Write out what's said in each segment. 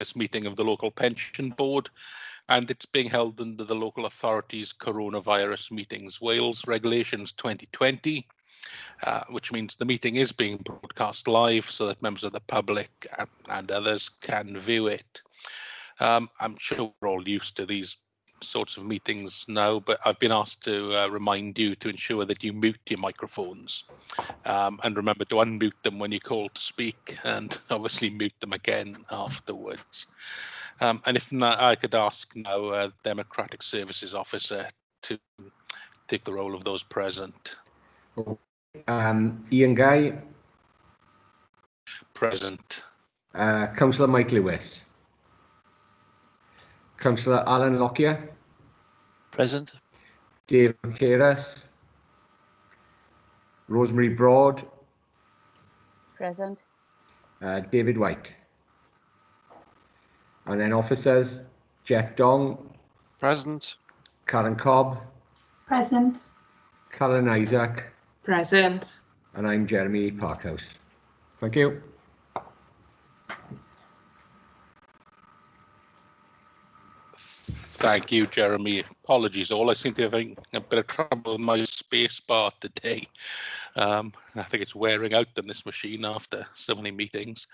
this meeting of the local pension board, and it's being held under the local authority's coronavirus meetings Wales regulations 2020, which means the meeting is being broadcast live so that members of the public and others can view it. I'm sure we're all used to these sorts of meetings now, but I've been asked to remind you to ensure that you mute your microphones, and remember to unmute them when you're called to speak, and obviously mute them again afterwards. And if not, I could ask now Democratic Services Officer to take the role of those present. Ian Guy. Present. Councillor Mike Lewis. Councillor Alan Lockyer. Present. Dave Keras. Rosemary Broad. Present. David White. And then officers, Jeff Dong. Present. Karen Cobb. Present. Karen Isaac. Present. And I'm Jeremy Parkhouse. Thank you. Thank you, Jeremy. Apologies all. I seem to be having a bit of trouble with my space bar today. I think it's wearing out on this machine after so many meetings.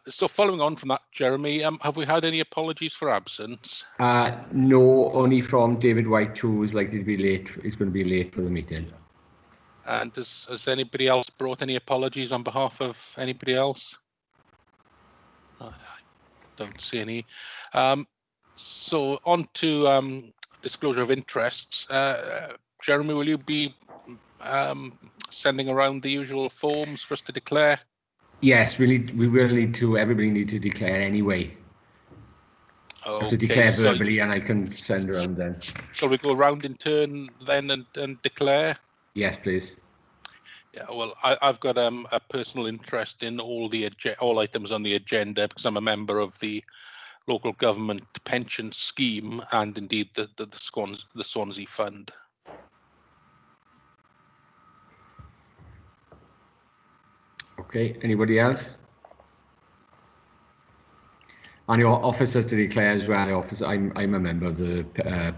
So following on from that, Jeremy, have we had any apologies for absence? No, only from David White, who is likely to be late. He's going to be late for the meeting. And has anybody else brought any apologies on behalf of anybody else? I don't see any. So on to disclosure of interests. Jeremy, will you be sending around the usual forms for us to declare? Yes, we will need to. Everybody need to declare anyway. Okay, to declare verbally, and I can send around then. Shall we go around in turn then and declare? Yes, please. Yeah, well, I've got a personal interest in all items on the agenda because I'm a member of the local government pension scheme and indeed the Swansea Fund. Okay, anybody else? And your officer to declare as well. I'm a member of the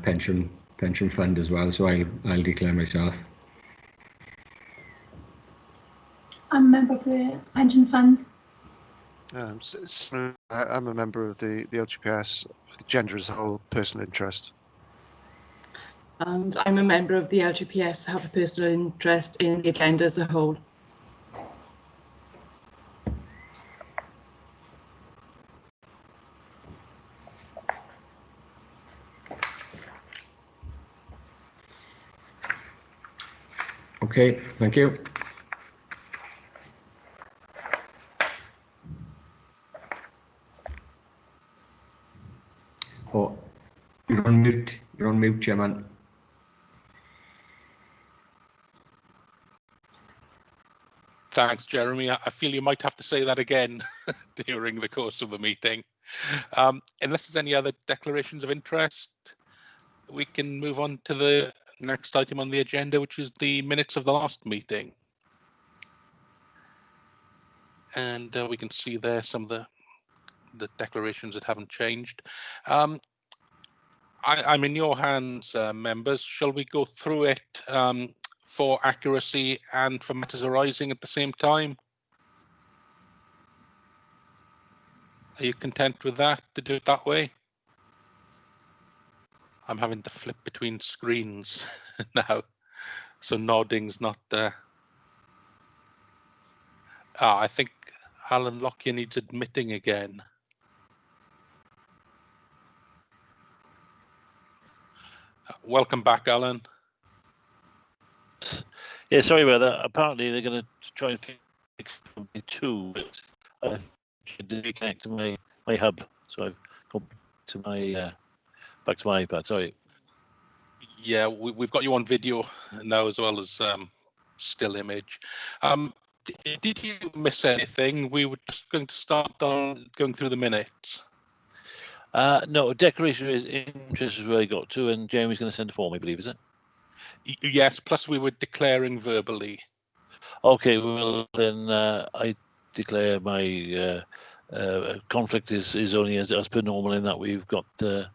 pension fund as well, so I'll declare myself. I'm a member of the pension fund. I'm a member of the LGPS, the gender as a whole, personal interest. And I'm a member of the LGPS, have a personal interest in the agenda as a whole. Okay, thank you. Oh, you're on mute. You're on mute, Chairman. Thanks, Jeremy. I feel you might have to say that again during the course of the meeting. Unless there's any other declarations of interest, we can move on to the next item on the agenda, which is the minutes of the last meeting. And we can see there some of the declarations that haven't changed. I'm in your hands, members. Shall we go through it for accuracy and for matters arising at the same time? Are you content with that, to do it that way? I'm having to flip between screens now, so nodding's not there. I think Alan Lockyer needs admitting again. Welcome back, Alan. Yeah, sorry about that. Apparently they're going to try and fix it too, but I should reconnect to my hub, so I've gone to my back to my iPad. Sorry. Yeah, we've got you on video now as well as still image. Did you miss anything? We were just going to start going through the minutes. No, declaration of interest is where I got to, and Jeremy's going to send a form, I believe, is it? Yes, plus we were declaring verbally. Okay, well then I declare my conflict is only as per normal in that we've got the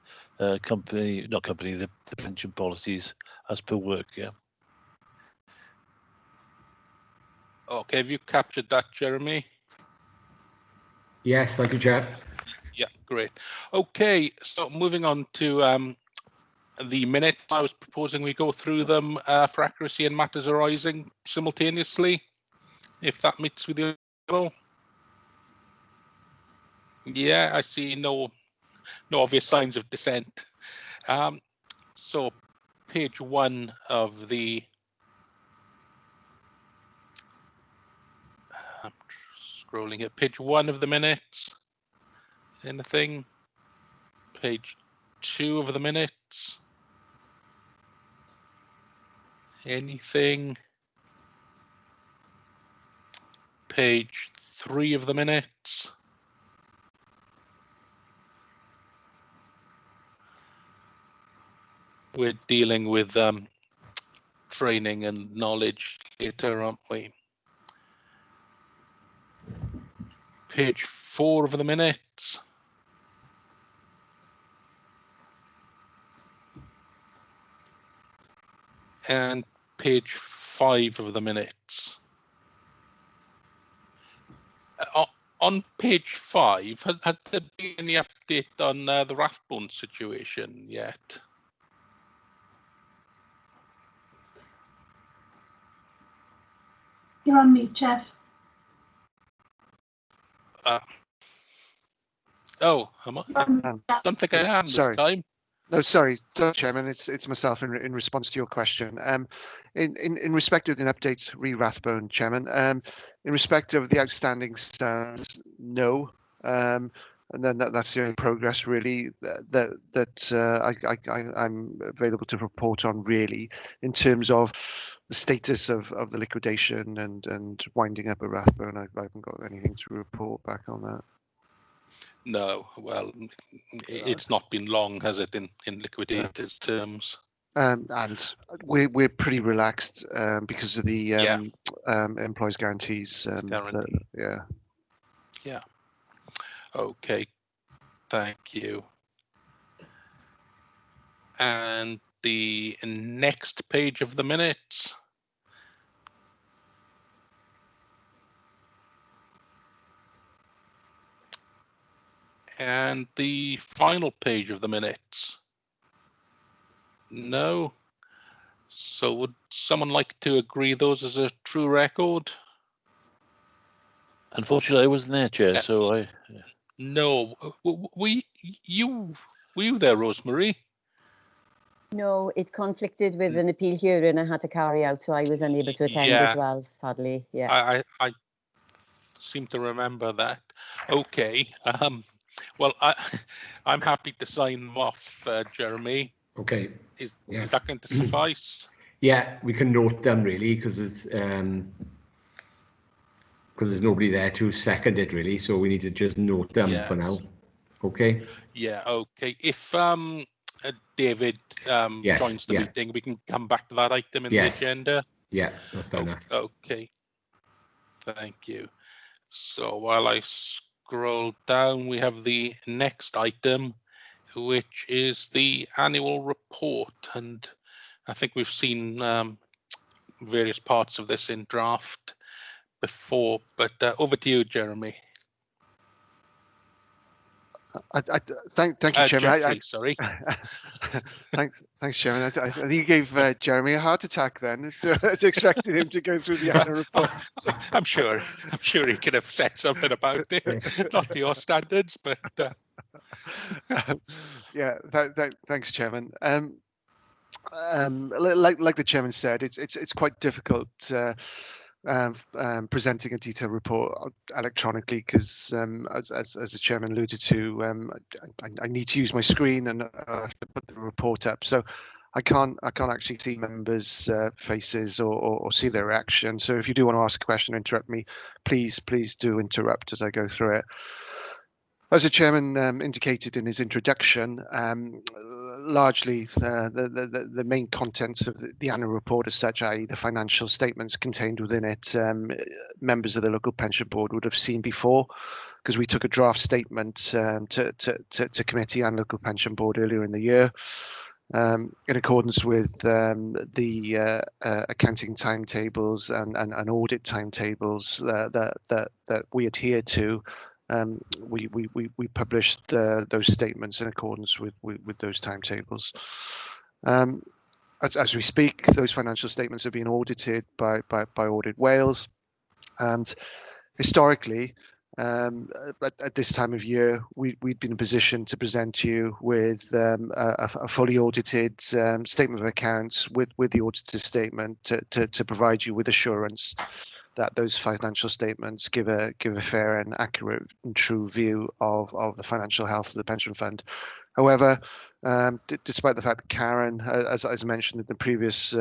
pension policies as per work. Yeah. Okay, have you captured that, Jeremy? Yes, thank you, Chair. Yeah, great. Okay, so moving on to the minute, I was proposing we go through them for accuracy and matters arising simultaneously, if that meets with you all. Yeah, I see no obvious signs of dissent. So page 1 of the I'm scrolling at page 1 of the minutes. Anything? Page 2 of the minutes. Anything? Page 3 of the minutes. We're dealing with training and knowledge later, aren't we? Page 4 of the minutes. And page 5 of the minutes. On page 5, has there been any update on the Rathbone situation yet? You're on mute, Jeff. Oh, am I? Don't think I am this Sorry. time. No, sorry, Chairman. It's myself in response to your question. In respect of the updates re Rathbone, Chairman. In respect of the outstanding sums, no. And then that's the only progress really that I'm available to report on really in terms of the status of the liquidation and winding up a Rathbone. I haven't got anything to report back on that. No, well, it's not been long, has it, in liquidators terms? And we're pretty relaxed because of the employees' guarantees. Guarantee. Yeah. Yeah. Okay. Thank you. And the next page of the minutes. And the final page of the minutes. No. So would someone like to agree those as a true record? Unfortunately, I wasn't there, Chair, so I. No. Were you there, Rosemary? No, it conflicted with an appeal hearing I had to carry out, so I was unable to attend as well, sadly. Yeah. I seem to remember that. Okay. Well, I'm happy to sign them off, Jeremy. Okay. Is that going to suffice? Yeah, we can note them really because it's because there's nobody there to second it really, so we need to just note them for now. Okay. Yeah. Okay. If David joins the meeting, we can come back to that item in the agenda. Yeah, that's fair enough. Okay. Thank you. So while I scroll down, we have the next item, which is the annual report. And I think we've seen various parts of this in draft before, but over to you, Jeremy. Thank you, Chairman. Jeffrey, sorry. Thanks, Chairman. I think you gave Jeremy a heart attack then, expecting him to go through the annual report. I'm sure he could have said something about it, not to your standards, but. Yeah, thanks, Chairman. Like the Chairman said, it's quite difficult presenting a detailed report electronically because, as the Chairman alluded to, I need to use my screen and to put the report up. So I can't actually see members' faces or see their reaction. So if you do want to ask a question or interrupt me, please do interrupt as I go through it. As the Chairman indicated in his introduction, largely the main contents of the annual report as such, i.e. the financial statements contained within it, members of the local pension board would have seen before, because we took a draft statement to committee and local pension board earlier in the year, in accordance with the accounting timetables and audit timetables that we adhere to. We published those statements in accordance with those timetables. As we speak, those financial statements are being audited by Audit Wales, and historically, at this time of year, we'd been in a position to present to you with a fully audited statement of accounts with the auditor's statement to provide you with assurance that those financial statements give a fair and accurate and true view of the financial health of the pension fund. However, despite the fact that Karen, as mentioned in the previous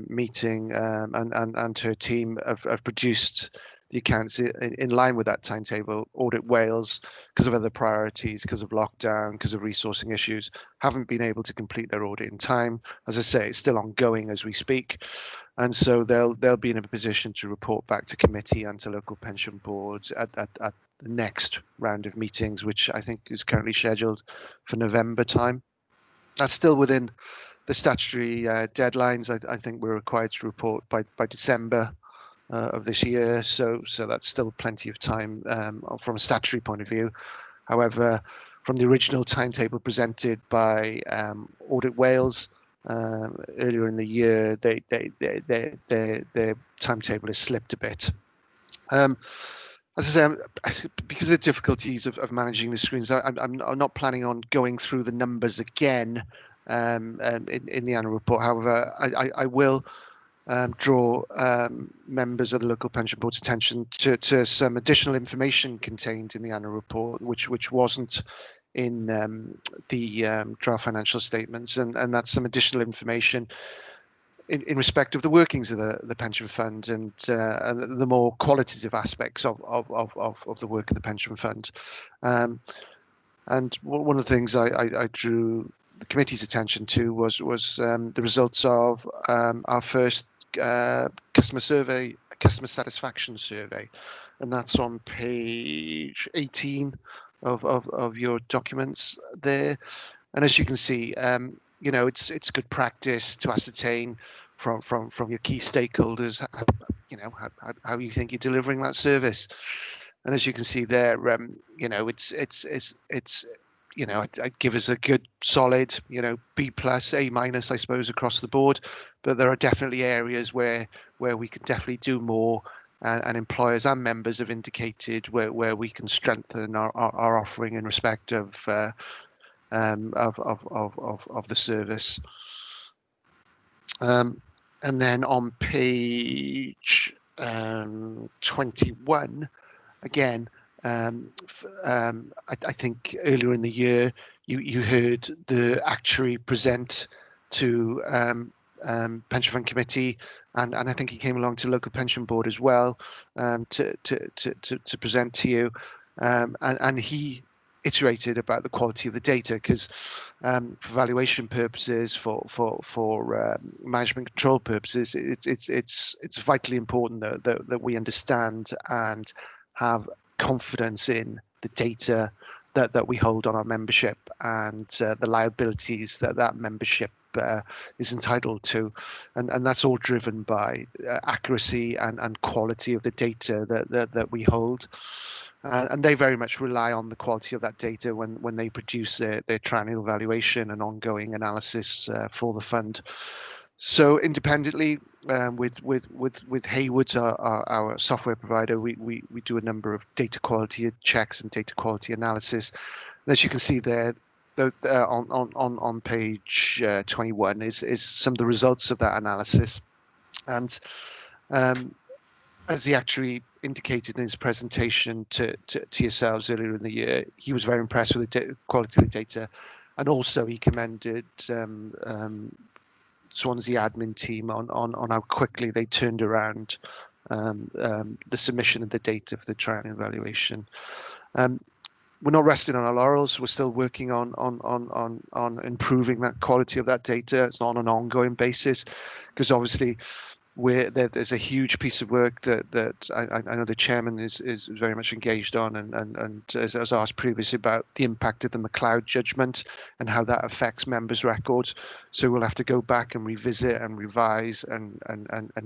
meeting, and her team have produced the accounts in line with that timetable, Audit Wales, because of other priorities, because of lockdown, because of resourcing issues, haven't been able to complete their audit in time. As I say, it's still ongoing as we speak, and so they'll be in a position to report back to committee and to local pension boards at the next round of meetings, which I think is currently scheduled for November time. That's still within the statutory deadlines. I think we're required to report by December of this year, so that's still plenty of time from a statutory point of view. However, from the original timetable presented by Audit Wales earlier in the year, their timetable has slipped a bit. As I say, because of the difficulties of managing the screens, I'm not planning on going through the numbers again in the annual report. However, I will draw members of the local pension board's attention to some additional information contained in the annual report, which wasn't in the draft financial statements, and that's some additional information in respect of the workings of the pension fund and the more qualitative aspects of the work of the pension fund. And one of the things I drew the committee's attention to was the results of our first customer satisfaction survey, and that's on page 18 of your documents there. And as you can see, it's good practice to ascertain from your key stakeholders, how you think you're delivering that service. And as you can see there, I'd give us a good solid, B plus, A minus, I suppose, across the board. But there are definitely areas where we can definitely do more, and employers and members have indicated where we can strengthen our offering in respect of the service. And then on page 21, again, I think earlier in the year you heard the actuary present to pension fund committee, and I think he came along to local pension board as well to present to you, and he iterated about the quality of the data, because for valuation purposes, for management control purposes, it's vitally important that we understand and have confidence in the data that we hold on our membership and the liabilities that membership is entitled to, and that's all driven by accuracy and quality of the data that we hold. And they very much rely on the quality of that data when they produce their triennial valuation and ongoing analysis for the fund. So independently, with Hayward's, our software provider, we do a number of data quality checks and data quality analysis. And as you can see there, on page 21 is some of the results of that analysis. And as the actuary indicated in his presentation to yourselves earlier in the year, he was very impressed with the quality of the data, and also he commended Swansea admin team on how quickly they turned around the submission of the data for the triennial evaluation. we're not resting on our laurels. We're still working on improving that quality of that data. It's not on an ongoing basis, because obviously there's a huge piece of work that I know the chairman is very much engaged on, and as I was asked previously about the impact of the McLeod judgment and how that affects members' records. So we'll have to go back and revisit and revise and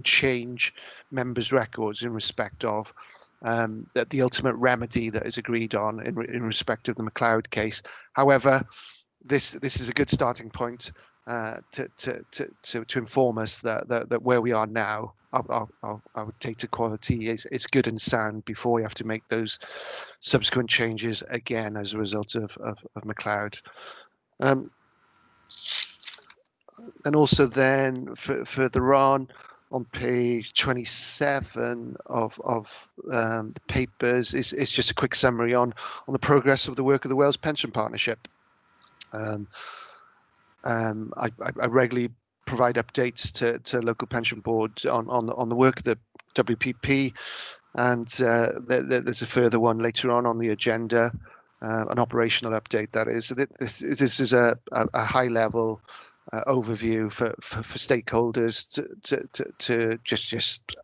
change members' records in respect of that the ultimate remedy that is agreed on in respect of the McLeod case. However, this is a good starting point to inform us that where we are now, our data quality is good and sound before we have to make those subsequent changes again as a result of McLeod. And also then further on page 27 of the papers is just a quick summary on the progress of the work of the Wales Pension Partnership. I regularly provide updates to local pension boards on the work of the WPP, and there's a further one later on the agenda, an operational update that is. This is a high level overview for stakeholders to just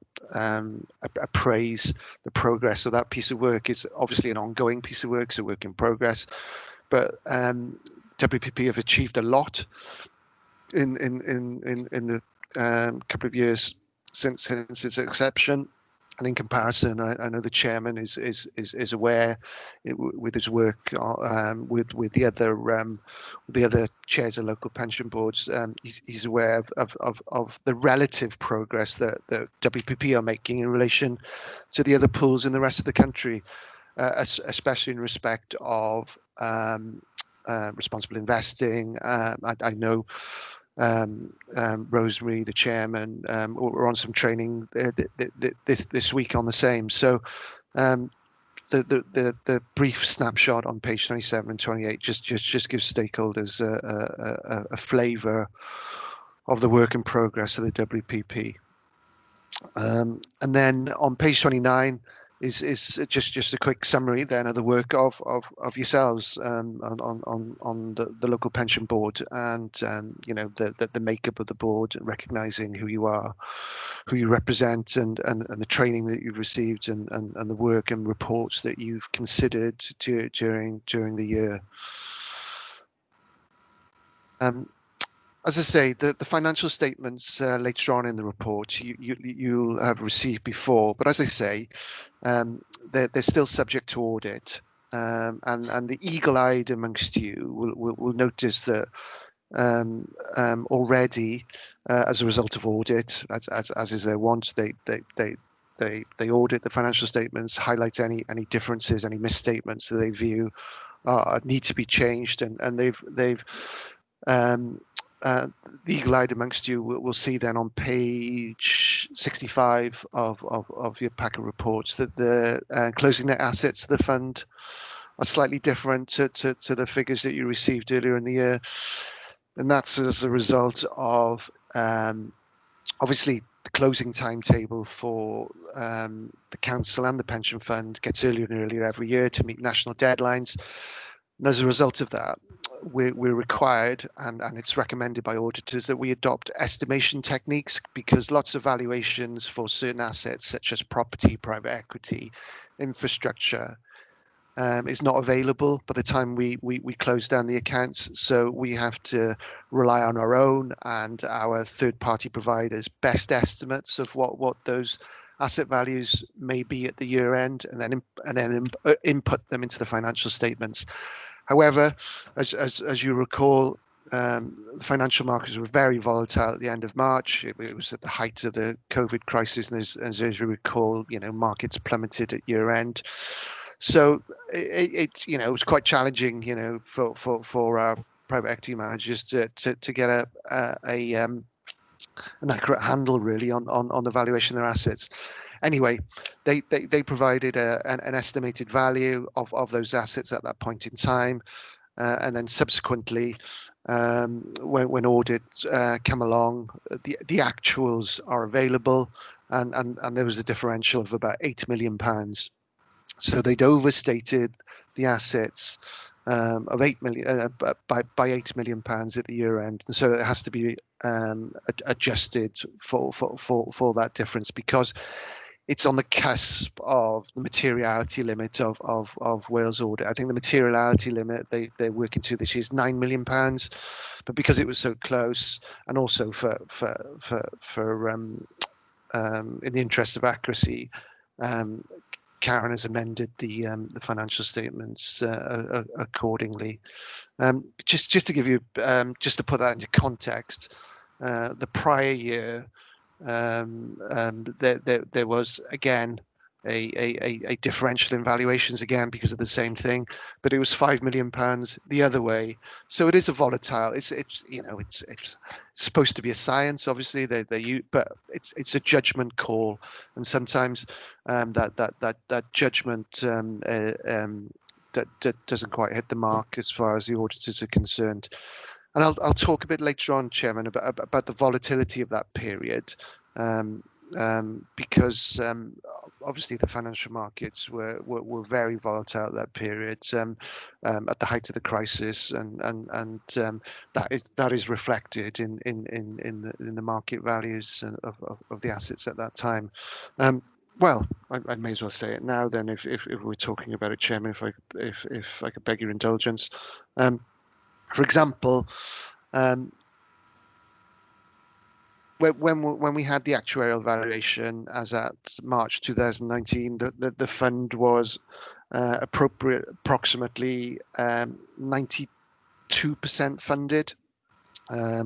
appraise the progress of that piece of work. It's obviously an ongoing piece of work, it's a work in progress, but WPP have achieved a lot in the couple of years since its inception, and in comparison, I know the chairman is aware with his work with the other chairs of local pension boards. He's aware of the relative progress that WPP are making in relation to the other pools in the rest of the country, especially in respect of responsible investing. I know Rosemary, the chairman, we're on some training this week on the same. So the brief snapshot on page 27 and 28 just gives stakeholders a flavour of the work in progress of the WPP. And then on page 29 is just a quick summary then of the work of yourselves on the local pension board, and the makeup of the board, and recognizing who you are, who you represent, and the training that you've received, and the work and reports that you've considered during the year. As I say, the financial statements later on in the report you'll have received before, but as I say, they're still subject to audit, and the eagle-eyed amongst you will notice that already, as a result of audit, as is their wont, they audit the financial statements, highlight any differences, any misstatements that they view need to be changed, and they've the eagle-eyed amongst you will see then on page 65 of your pack of reports that the closing net assets of the fund are slightly different to the figures that you received earlier in the year, and that's as a result of obviously the closing timetable for the council and the pension fund gets earlier and earlier every year to meet national deadlines, and as a result of that, we're required, and it's recommended by auditors, that we adopt estimation techniques, because lots of valuations for certain assets such as property, private equity, infrastructure is not available by the time we close down the accounts. So we have to rely on our own and our third-party providers' best estimates of what those asset values may be at the year end, and then input them into the financial statements. However, as you recall, the financial markets were very volatile at the end of March. It was at the height of the COVID crisis, and as you recall, markets plummeted at year end. So it was quite challenging, for our private equity managers to get an accurate handle really on the valuation of their assets. Anyway, they provided an estimated value of those assets at that point in time, and then subsequently, when audits come along, the actuals are available, and there was a differential of about £8 million. So they'd overstated the assets of 8 million by £8 million at the year end, and so it has to be adjusted for that difference, because it's on the cusp of the materiality limit of Wales audit. I think the materiality limit they're working to this year is £9 million, but because it was so close, and also for in the interest of accuracy, Karen has amended the financial statements accordingly. Just to give you, just to put that into context, the prior year there was again a differential in valuations again because of the same thing, but it was £5 million the other way. So it is a volatile. It's supposed to be a science, obviously. But it's a judgment call, and sometimes that judgment that doesn't quite hit the mark as far as the auditors are concerned. And I'll talk a bit later on, Chairman, about the volatility of that period. Because obviously the financial markets were very volatile at that period, at the height of the crisis, and that is reflected in the market values of the assets at that time. Well, I may as well say it now then, if we're talking about it, Chairman, if I could beg your indulgence. For example, when we had the actuarial valuation as at March 2019, the fund was approximately 92% funded. Our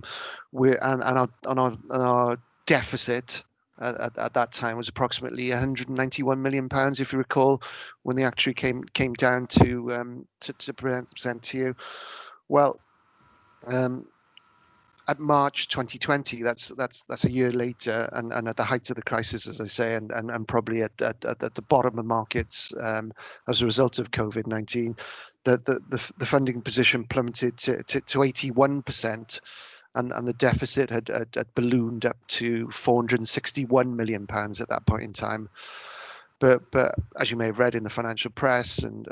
deficit at that time was approximately £191 million, if you recall, when the actuary came down to present to you. Well, at March 2020, that's a year later, and at the height of the crisis, as I say, and probably at the bottom of markets as a result of COVID-19, the funding position plummeted to 81%, and the deficit had ballooned up to £461 million at that point in time. But as you may have read in the financial press, and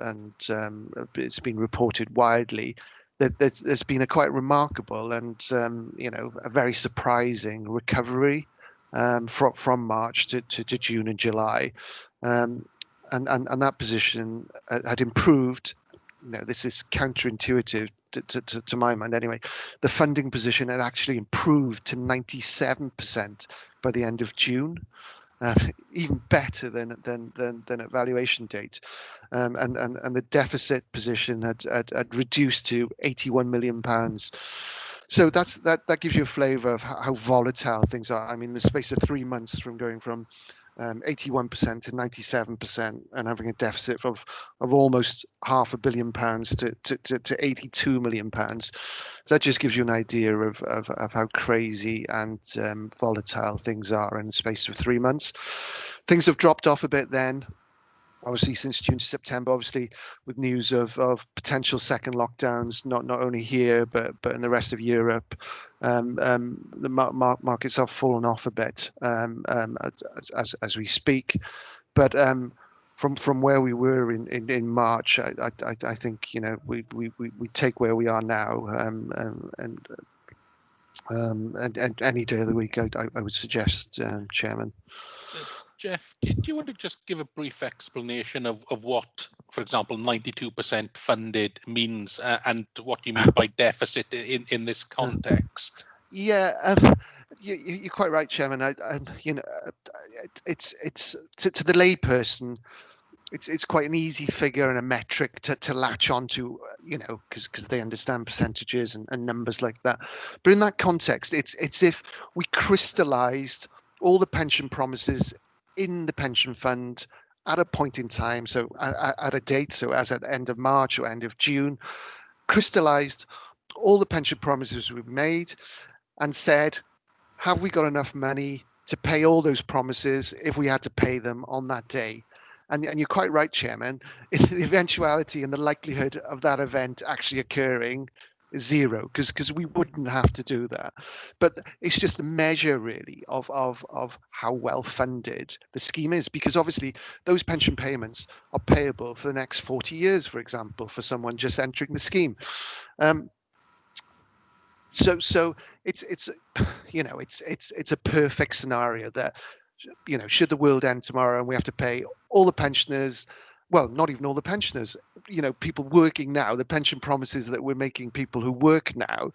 it's been reported widely, that there's been a quite remarkable and a very surprising recovery from March to June and July, and that position had improved. This is counterintuitive to my mind anyway. The funding position had actually improved to 97% by the end of June. Even better than at valuation date, and the deficit position had reduced to £81 million. So that gives you a flavour of how volatile things are. I mean, in the space of 3 months, from going from 81% to 97%, and having a deficit of almost £500 million to £82 million. So that just gives you an idea of how crazy and volatile things are in the space of 3 months. Things have dropped off a bit then, obviously, since June to September, obviously with news of potential second lockdowns, not only here but in the rest of Europe. The markets have fallen off a bit as we speak, but from where we were in March, I think we take where we are now, and any day of the week I would suggest, Chairman. Jeff, do you want to just give a brief explanation of what, for example, 92% funded means, and what you mean by deficit in this context? Yeah, you're quite right, Chairman. It's to the layperson, it's quite an easy figure and a metric to latch onto, because they understand percentages and numbers like that. But in that context, it's if we crystallized all the pension promises in the pension fund at a point in time, so at a date, so as at the end of March or end of June, crystallized all the pension promises we've made and said, have we got enough money to pay all those promises if we had to pay them on that day? And you're quite right, Chairman, the eventuality and the likelihood of that event actually occurring zero, because we wouldn't have to do that. But it's just a measure really of how well funded the scheme is, because obviously those pension payments are payable for the next 40 years, for example, for someone just entering the scheme. So it's it's a perfect scenario that, should the world end tomorrow and we have to pay all the pensioners, well, not even all the pensioners, people working now, the pension promises that we're making people who work now,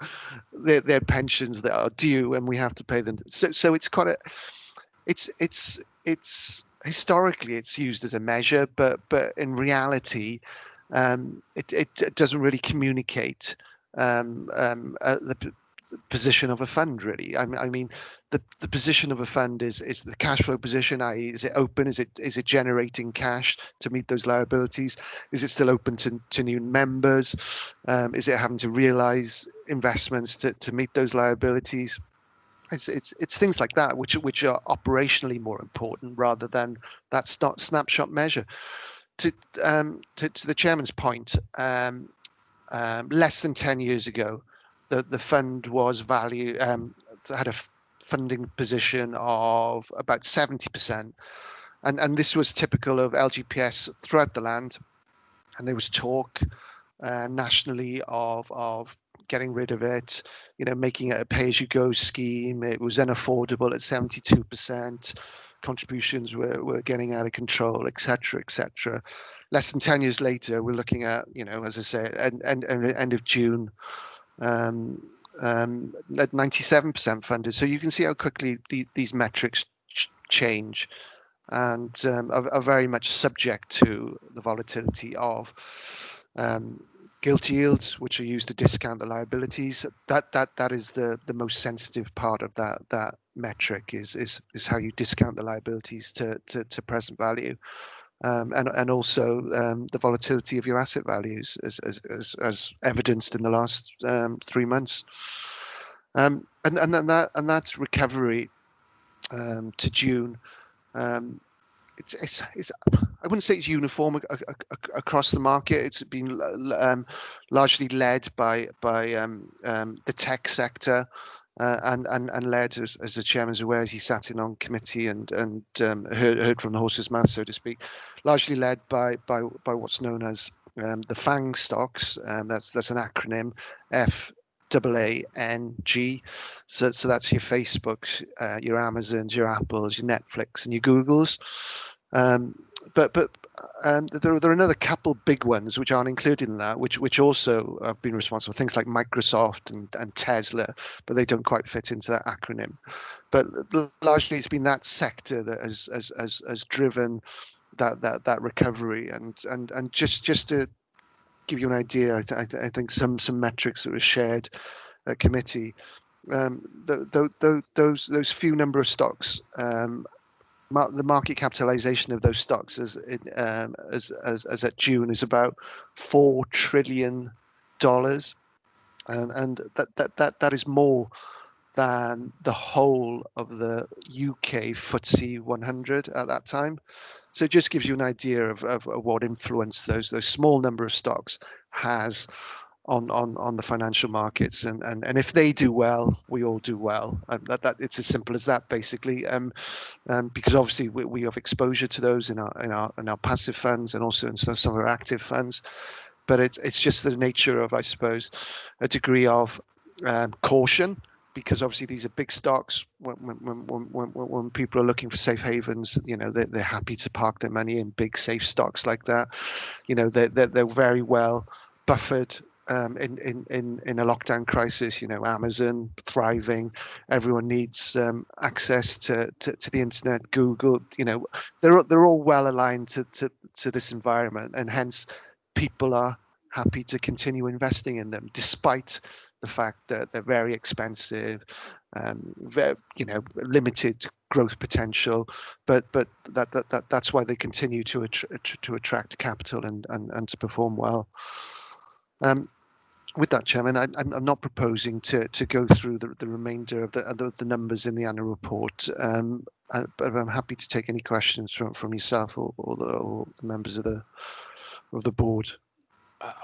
their pensions that are due, and we have to pay them. So it's quite it's historically it's used as a measure, but in reality, it doesn't really communicate the position of a fund, really. I mean, the position of a fund is the cash flow position, i.e., is it open? Is it generating cash to meet those liabilities? Is it still open to new members? Is it having to realize investments to meet those liabilities? It's things like that which are operationally more important rather than that snapshot measure. To the chairman's point, less than 10 years ago, the fund was had a funding position of about 70%, and this was typical of LGPS throughout the land. And there was talk nationally of getting rid of it, making it a pay-as-you-go scheme. It was unaffordable at 72%. Contributions were getting out of control, etc., etc. Less than 10 years later, we're looking at, as I say, end of June, at 97% funded. So you can see how quickly these metrics change, and are very much subject to the volatility of gilt yields, which are used to discount the liabilities. That is the most sensitive part of that metric, is how you discount the liabilities to present value. And also the volatility of your asset values, as evidenced in the last 3 months, and that recovery to June, it's I wouldn't say it's uniform across the market. It's been largely led by the tech sector, and led, as the chairman's aware, as he sat in on committee and heard from the horse's mouth, so to speak, largely led by what's known as the FANG stocks. That's an acronym, FAANG. So that's your Facebooks, your Amazons, your Apples, your Netflix, and your Googles. But there are another couple big ones which aren't included in that, which also have been responsible. Things like Microsoft and Tesla, but they don't quite fit into that acronym. But largely, it's been that sector that has driven that recovery. And just to give you an idea, I think some metrics that were shared at committee, those few number of stocks. The market capitalization of those stocks as at June is about $4 trillion, and that is more than the whole of the UK FTSE 100 at that time. So it just gives you an idea of what influence those small number of stocks has on the financial markets, and if they do well, we all do well. That it's as simple as that, basically. Because obviously we have exposure to those in our passive funds, and also in some of our active funds. But it's just the nature of, I suppose, a degree of caution, because obviously these are big stocks. When people are looking for safe havens, they're happy to park their money in big safe stocks like that. They're very well buffered. In a lockdown crisis, Amazon thriving, everyone needs access to the internet, Google, they're all well aligned to this environment, and hence people are happy to continue investing in them, despite the fact that they're very expensive, very, limited growth potential, but that's why they continue to attract capital and to perform well. With that, Chairman, I'm not proposing to go through the remainder of the numbers in the annual report, but I'm happy to take any questions from yourself or the members of the board.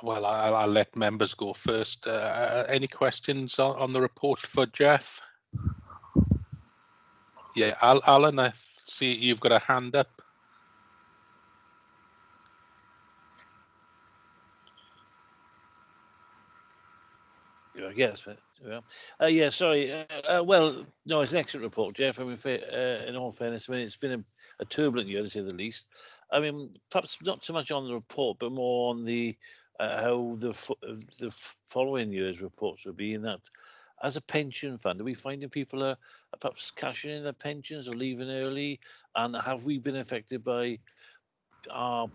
Well, I'll let members go first. Any questions on the report for Jeff? Yeah, Alan, I see you've got a hand up. Yes, yeah. Sorry. Well, no, it's an excellent report, Jeff. I mean, in all fairness, I mean it's been a turbulent year to say the least. I mean, perhaps not so much on the report, but more on the how the following year's reports will be. In that, as a pension fund, are we finding people are perhaps cashing in their pensions or leaving early, and have we been affected by our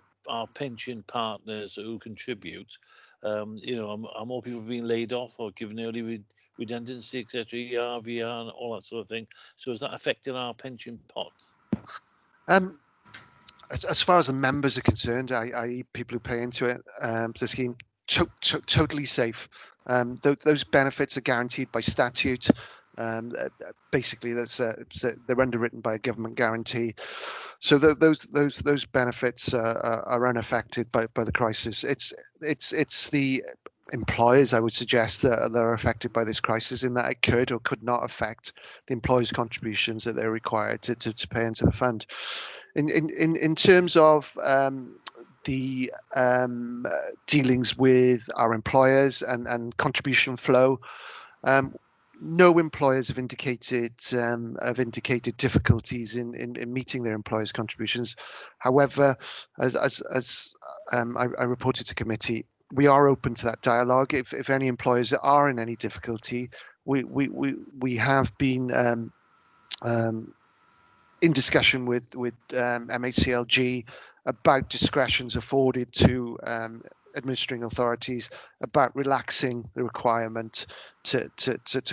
pension partners who contribute? You know, are more people being laid off or given early redundancy, etc., ER, VR, and all that sort of thing? So is that affecting our pension pot? As far as the members are concerned, i.e. people who pay into it, the scheme, totally safe. Those benefits are guaranteed by statute. Basically, they're underwritten by a government guarantee. So those benefits are unaffected by the crisis. It's the employers, I would suggest, that are affected by this crisis, in that it could or could not affect the employers' contributions that they're required to pay into the fund. In terms of the dealings with our employers and contribution flow, no employers have indicated difficulties in meeting their employers' contributions. However, as I reported to committee, we are open to that dialogue. If any employers are in any difficulty, we have been in discussion with MHCLG about discretions afforded to administering authorities about relaxing the requirement to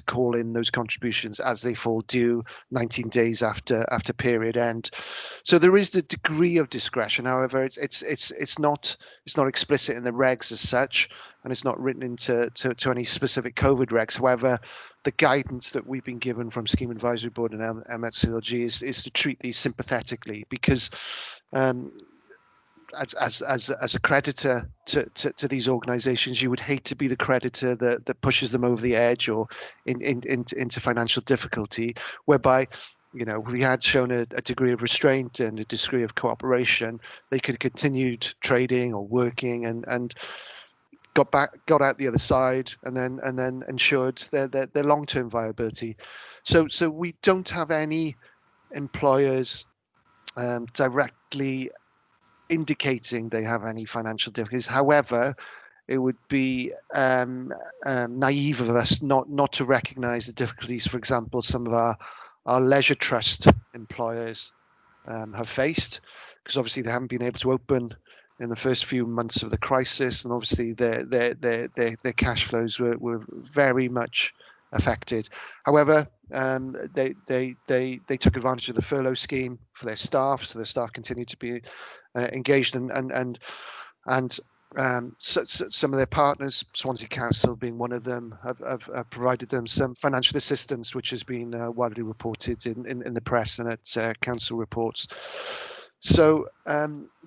call in those contributions as they fall due 19 days after period end. So there is the degree of discretion. However, it's not explicit in the regs as such, and it's not written into any specific COVID regs. However, the guidance that we've been given from Scheme Advisory Board and MHCLG is to treat these sympathetically, because as a creditor to these organisations, you would hate to be the creditor that pushes them over the edge or into financial difficulty, whereby, you know, we had shown a degree of restraint and a degree of cooperation, they could have continued trading or working and got out the other side, and then ensured their long-term viability. So we don't have any employers directly indicating they have any financial difficulties. However, it would be naive of us not to recognise the difficulties, for example, some of our leisure trust employers have faced, because obviously they haven't been able to open in the first few months of the crisis, and obviously their cash flows were very much affected. However, they took advantage of the furlough scheme for their staff, so their staff continued to be engaged, and so some of their partners, Swansea Council being one of them, have provided them some financial assistance, which has been widely reported in the press and at council reports. So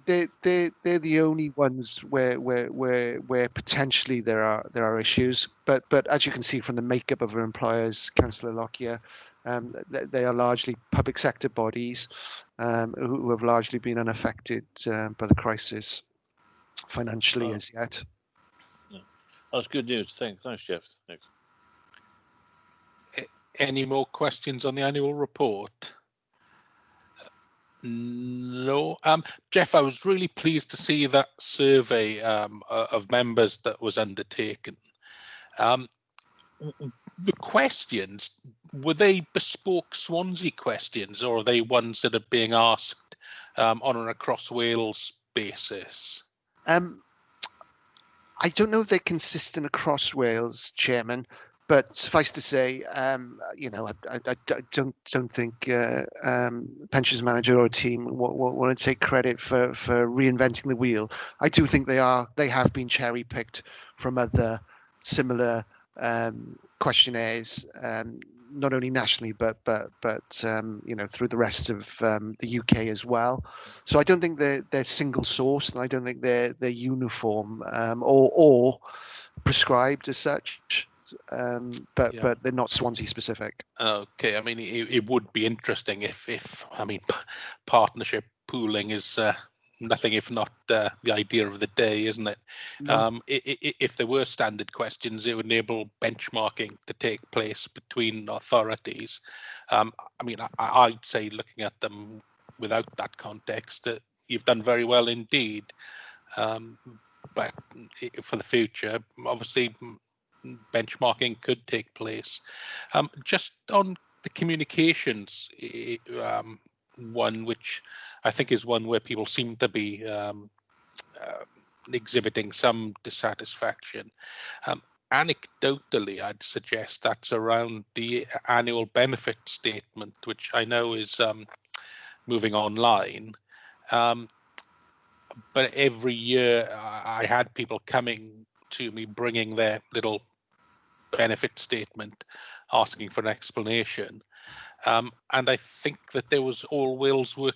they're the only ones where potentially there are issues, but as you can see from the makeup of our employers, Councillor Lockyer, they are largely public sector bodies who have largely been unaffected by the crisis financially as yet. Yeah. That's good news. Thanks, Jeff. Thanks. Any more questions on the annual report? No. Jeff, I was really pleased to see that survey of members that was undertaken. The questions, were they bespoke Swansea questions, or are they ones that are being asked on an across Wales basis? I don't know if they're consistent across Wales, Chairman, but suffice to say, you know, I don't think pensions manager or team want to take credit for reinventing the wheel. I do think they have been cherry picked from other similar questionnaires. not only nationally but through the rest of the UK as well. So I don't think they're single sourced, and I don't think they're uniform or prescribed as such. But they're not Swansea specific. Okay, I mean it would be interesting if I mean partnership pooling is nothing if not the idea of the day, isn't it? If there were standard questions, it would enable benchmarking to take place between authorities. I mean, I'd say looking at them without that context, you've done very well indeed. But for the future, obviously, benchmarking could take place. Just on the communications one, which I think is one where people seem to be exhibiting some dissatisfaction. Anecdotally, I'd suggest that's around the annual benefit statement, which I know is moving online. But every year I had people coming to me bringing their little benefit statement, asking for an explanation. And I think that there was all Will's work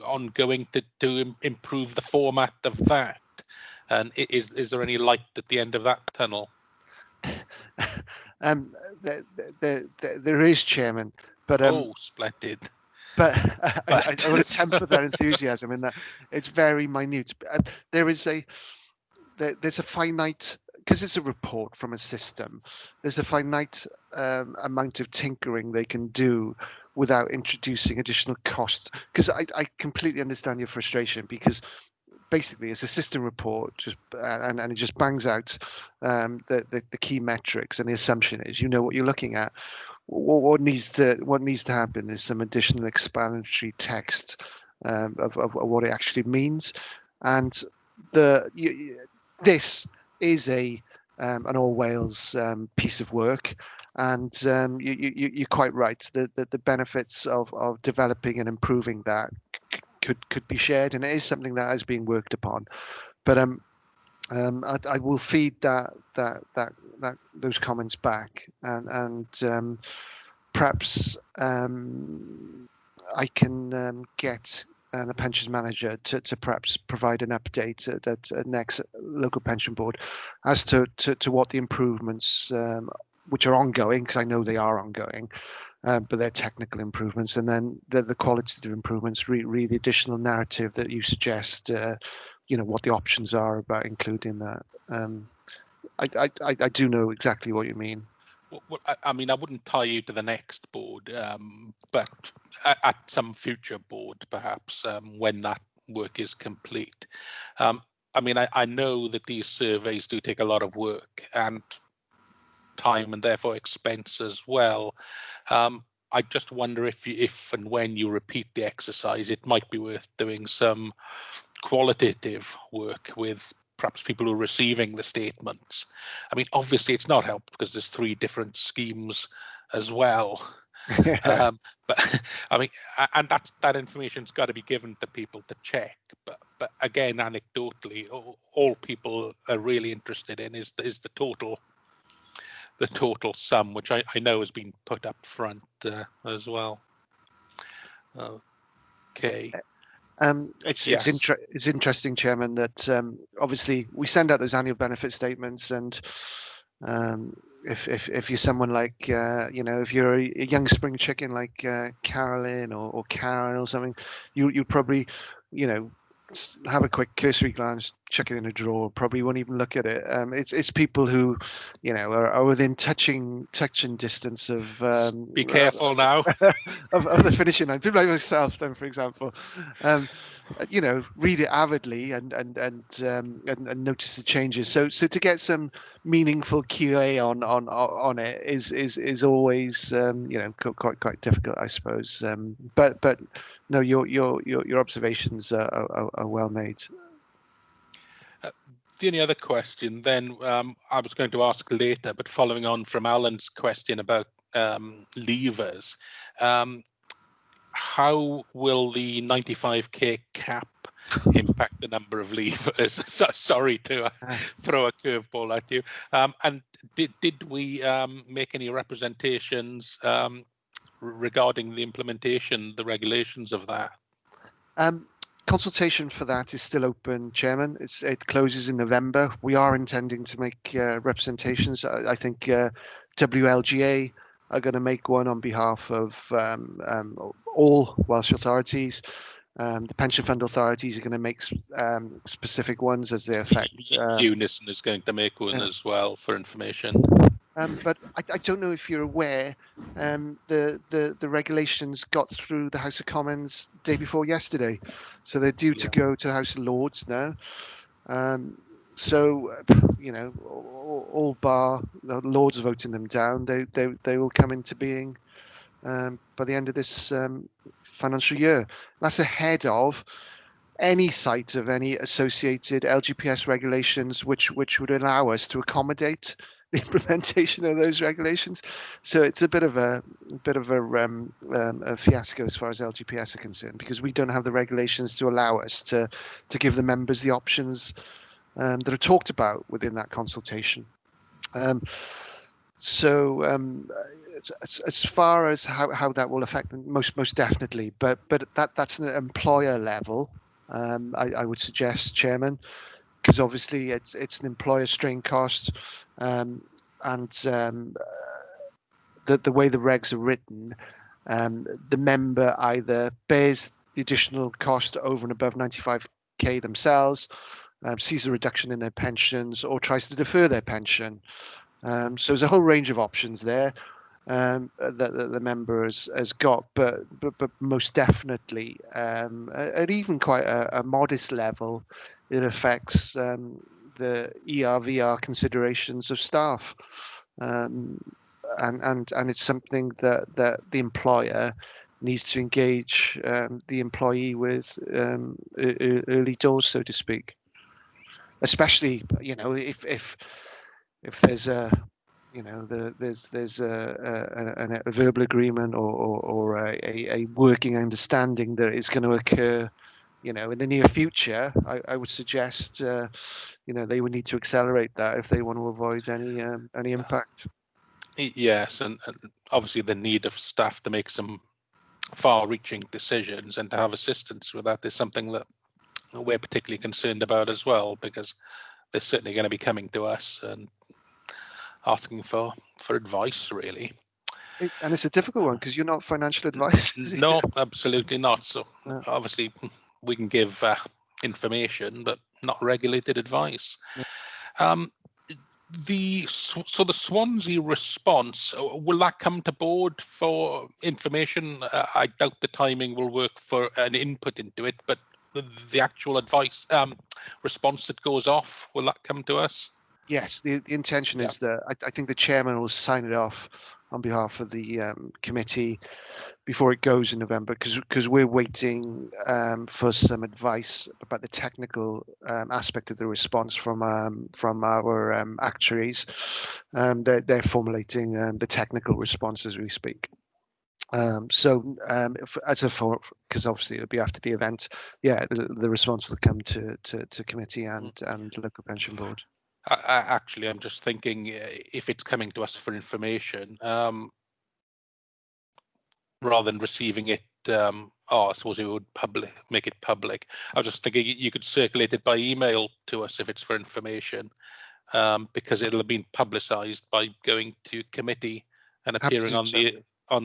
ongoing to improve the format of that. And is there any light at the end of that tunnel? There is, Chairman, but splendid. But I want to temper that enthusiasm in that it's very minute. There's a finite, because it's a report from a system, there's a finite amount of tinkering they can do without introducing additional cost. Because I completely understand your frustration, because basically it's a system report, and it just bangs out the key metrics, and the assumption is you know what you're looking at. What needs to happen is some additional explanatory text of what it actually means, and this is an all Wales piece of work, and you're quite right that the benefits of developing and improving that could be shared, and it is something that is being worked upon. But I will feed those comments back, and perhaps I can get the pensions manager to perhaps provide an update at next local pension board as to what the improvements, which are ongoing, because I know they are ongoing, but they're technical improvements, and then the qualitative improvements, read the additional narrative that you suggest, what the options are about including that. I do know exactly what you mean. Well, I mean, I wouldn't tie you to the next board, but at some future board, perhaps, when that work is complete. I mean, I know that these surveys do take a lot of work and time, and therefore expense as well. I just wonder if and when you repeat the exercise, it might be worth doing some qualitative work with perhaps people who are receiving the statements. I mean, obviously it's not helped because there's 3 different schemes as well. But I mean, and that information's got to be given to people to check. But again, anecdotally, all people are really interested in is the total sum, which I know has been put up front as well. Okay. It's interesting, Chairman, that obviously we send out those annual benefit statements, and if you're someone like if you're a young spring chicken like Carolyn or Karen or something, you probably have a quick cursory glance, chuck it in a drawer, probably won't even look at it. It's people who are within touching distance of be careful now of the finishing line. People like myself, then, for example, read it avidly and notice the changes. So to get some meaningful QA on it is always quite difficult, I suppose. But no, your observations are well made. The only other question then I was going to ask later, but following on from Alan's question about leavers, how will the 95k cap impact the number of leavers. Sorry to throw a curveball at you. And did we make any representations regarding the implementation, the regulations of that? Consultation for that is still open, Chairman. It closes in November. We are intending to make representations. I think WLGA are going to make one on behalf of all Welsh authorities. The pension fund authorities are going to make specific ones as they affect. Unison is going to make one as well for information. But I don't know if you're aware, the regulations got through the House of Commons day before yesterday, so they're due to go to the House of Lords now. So you know, all bar the Lords voting them down, they will come into being by the end of this financial year. That's ahead of any sight of any associated LGPS regulations which would allow us to accommodate the implementation of those regulations. So it's a bit of a fiasco as far as LGPS are concerned, because we don't have the regulations to allow us to give the members the options that are talked about within that consultation. So as far as how that will affect them, most definitely, but that's an employer level. I would suggest, Chairman, because obviously it's an employer strain cost, and the way the regs are written, the member either bears the additional cost over and above 95k themselves, sees a reduction in their pensions, or tries to defer their pension. So there's a whole range of options there that the member has got, but most definitely at even quite a modest level, it affects the ER/VR considerations of staff, and it's something that the employer needs to engage the employee with early doors, so to speak. Especially, you know, if there's a there's a verbal agreement or a working understanding that is going to occur, you know, in the near future, I would suggest, you know, they would need to accelerate that if they want to avoid any impact. Yes, and obviously the need of staff to make some far-reaching decisions and to have assistance with that is something that we're particularly concerned about as well, because they're certainly going to be coming to us and asking for advice, really. And it's a difficult one because you're not financial advisors. No, absolutely not. So obviously we can give information, but not regulated advice. The Swansea response, will that come to board for information? I doubt the timing will work for an input into it, but the actual advice response that goes off, will that come to us? Yes, the intention is that I think the chairman will sign it off on behalf of the committee before it goes in November, because we're waiting for some advice about the technical aspect of the response from our actuaries. They're formulating the technical response as we speak. Because obviously it'll be after the event, the response will come to committee and local pension board. Actually, I'm just thinking if it's coming to us for information, rather than receiving it, I suppose it would make it public. I was just thinking you could circulate it by email to us if it's for information, because it'll have been publicised by going to committee and appearing on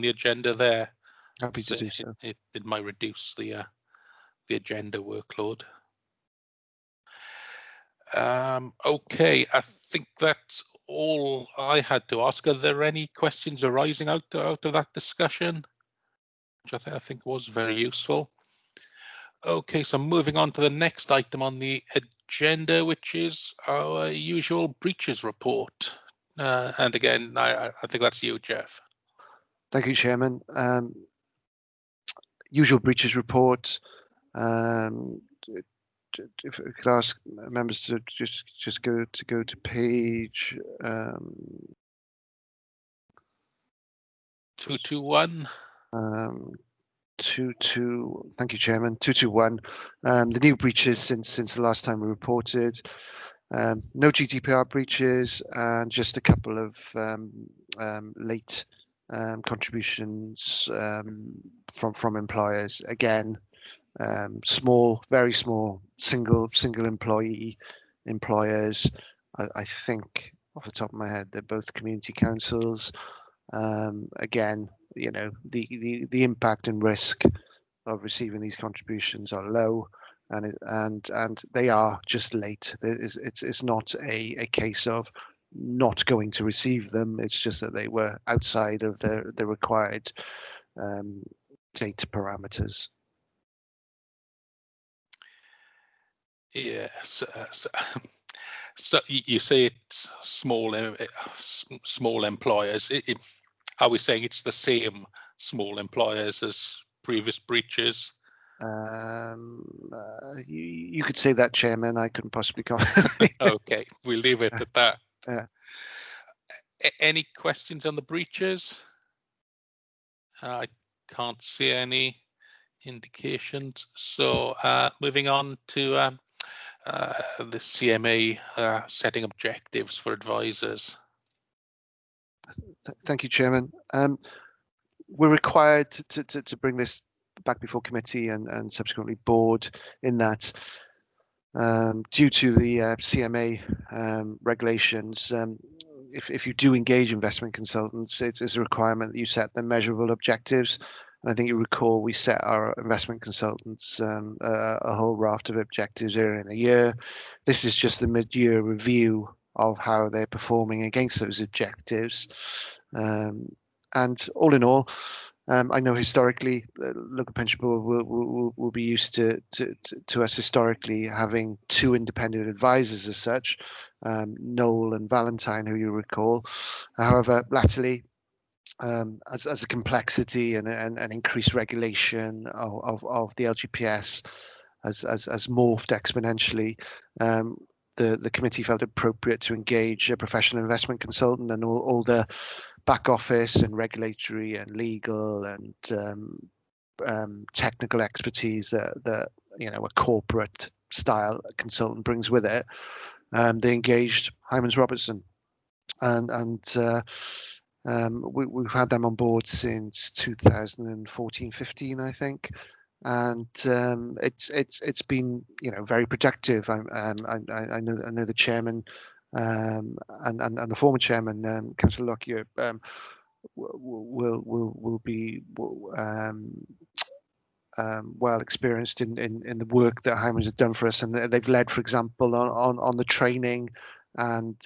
the agenda there. Happy to do so. It might reduce the agenda workload. Okay, I think that's all I had to ask. Are there any questions arising out of that discussion, which I think was very useful? Okay, so moving on to the next item on the agenda, which is our usual breaches report. And again, I think that's you, Jeff. Thank you, Chairman. Usual breaches report. If I could ask members to just go to page 221. Thank you, Chairman. 221. The new breaches since the last time we reported. No GDPR breaches, and just a couple of late contributions from employers. Again, small, very small, single employee employers. I think off the top of my head, they're both community councils. Again, you know, the impact and risk of receiving these contributions are low, and they are just late. It's not a case of not going to receive them. It's just that they were outside of the required data parameters. Yes. So you say it's small employers. Are we saying it's the same small employers as previous breaches? You could say that, Chairman. I couldn't possibly comment. Okay, we'll leave it at that. Yeah. Any questions on the breaches? I can't see any indications. So moving on to the CMA setting objectives for advisors. Thank you, Chairman. We're required to bring this back before committee and subsequently board, in that due to the CMA regulations, if you do engage investment consultants, it's a requirement that you set them measurable objectives. And I think you recall we set our investment consultants a whole raft of objectives earlier in the year. This is just the mid-year review of how they're performing against those objectives. And all in all, I know historically, local pension board will be used to us historically having two independent advisors as such, Noel and Valentine, who you recall. However, latterly, as a complexity and increased regulation of the LGPS has morphed exponentially, the committee felt appropriate to engage a professional investment consultant, and all the back office and regulatory and legal and technical expertise that you know a corporate style consultant brings with it. They engaged Hymans Robertson, and we've had them on board since 2014-15, I think. And it's been, you know, very productive. I know the chairman and the former chairman, Councillor Lockyer, will be well experienced in the work that Hymans has done for us, and they've led, for example, on the training and